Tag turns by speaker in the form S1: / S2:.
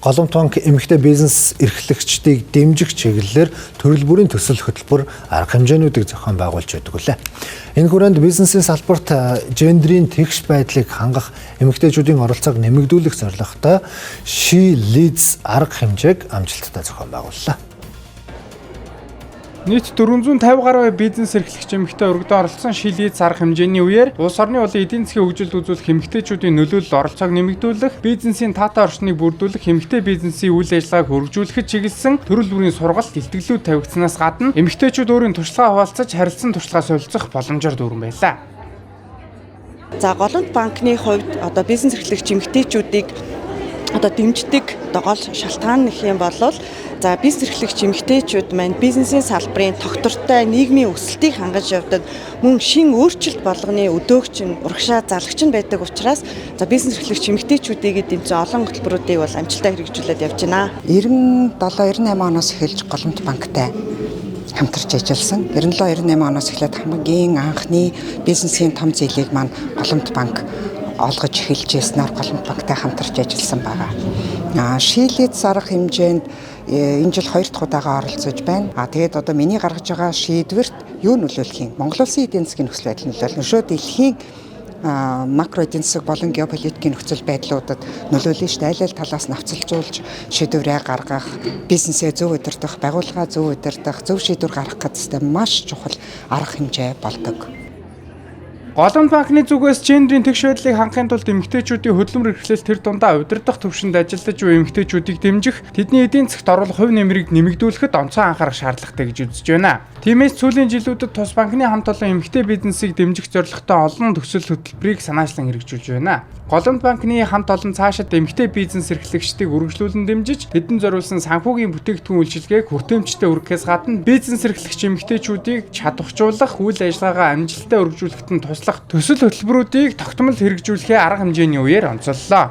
S1: Голомт банк эмэгтэй бизнес эрхлэгчдийг дэмжих чиглэлээр төрөл бүрийн төсөл хөтөлбөр арга хэмжээнүүдийг зохион байгуулж байдаг үлээ. Энэ хүрээнд бизнесийн салбарт гендрийн тэгш байдлыг хангах эмэгтэйчүүдийн оролцоог нэмэгдүүлэх зорилготой She Leads арга хэмжээг амжилттай зохион байгууллаа.
S2: Нийт 450 гаруй бизнес эрхлэгч эмэгтэй өргөдөө оролцсон She Leads арга хэмжээний үеэр улс орны болон эдийн засгийн хөгжилд үзүүлэх эмэгтэйчүүдийн нөлөөлөл оролцоог нэмэгдүүлэх, бизнесийн таатай орчныг бүрдүүлэх, эмэгтэй бизнесийн үйл ажиллагааг хөгжүүлэхэд чиглэсэн төрөл бүрийн сургалт илтгэлүүд тавигдсанаас гадна эмэгтэйчүүд өөрийн туршлагаа хуваалцаж харилцан туршлагаа солилцох боломжоор дүүрэн байлаа.
S3: За Голомт банкны хувьд бизнес эрхлэгч эмэгтэйчүүдийг дэмждэг гол шалтгаан нэх юм бол бизнес эрхлэгч эмэгтэйчүүд маань бизнесийн салбарын тогтвортой нийгмийн өсөлтийг хангаж явдаг мөн шин өөрчлөлт болгоны өдөөгч нь урагшаа залагч нь байдаг учраас бизнес эрхлэгч эмэгтэйчүүдийг дэмжиж олон хөтөлбөрүүдийг бол амжилттай хэрэгжүүлээд явж байна.
S4: 97-98 оноос эхэлж Голомт банктай хамтарч ажилласан. 97-98 оноос эхлээд хамгийн анхны бизнесийн том зээлийг маань Голомт банк олгож эхэлж яснаар Голомт банктай хамтарч ажилласан байгаа. She Leads арга хэмжээнд энэ жил 2 дахь удаага оролцож байна. Тэгээд миний гаргаж байгаа шийдвэрт юу нөлөөлөх юм? Монгол Улсын эдийн засгийн нөхцөл байдал нөлөөлнө. Шууд дэлхийн макро эдийн засаг болон геополитикийн нөхцөл байдлуудад нөлөөлнө шүү дээ. Аль аль талаас навцалжуулж шийдвэрээ гаргах, бизнесээ зөв удирдах, байгууллагаа зөв удирдах, зөв шийдвэр гаргах гэдэг маш чухал арга хэмжээ болдог.
S2: Голомт банкны зүгээс гендрийн тэгш байдлыг хангахын тулд эмэгтэйчүүдийн хөдөлмөр эрхлэл тэр дундаа удирдах төвшөнд ажиллаж буй эмэгтэйчүүдийг дэмжих, тэдний эдийн засгт оруулах хувь нэмрийг нэмэгдүүлэхэд онцгой анхаарах шаардлагатай гэж үзэж байна. Тиймээс сүүлийн жилүүдэд тус банкны хамт олон эмэгтэй бизнесийг дэмжих зорилготой олон төсөл хөтөлбөрийг санаачлан хэрэгжүүлж байна. Голомт банкны хамт олон цаашид эмэгтэй бизнес эрхлэгчдийг үргэлжлүүлэн дэмжиж, тэдэнд зориулсан санхүүгийн бүтээгдэхүүн үйлчилгээг хүртээмжтэй өргөхөөс гадна бизнес эрхлэгч эмэгтэйчүүдийг чадваржуулах, үйл ажиллагаагаа амжилттай өргөжүүлэхэд нь туслах төсөл хөтөлбөрүүдийг тогтмол хэрэгжүүлэхээ арга хэмжээний үеэр онцоллоо.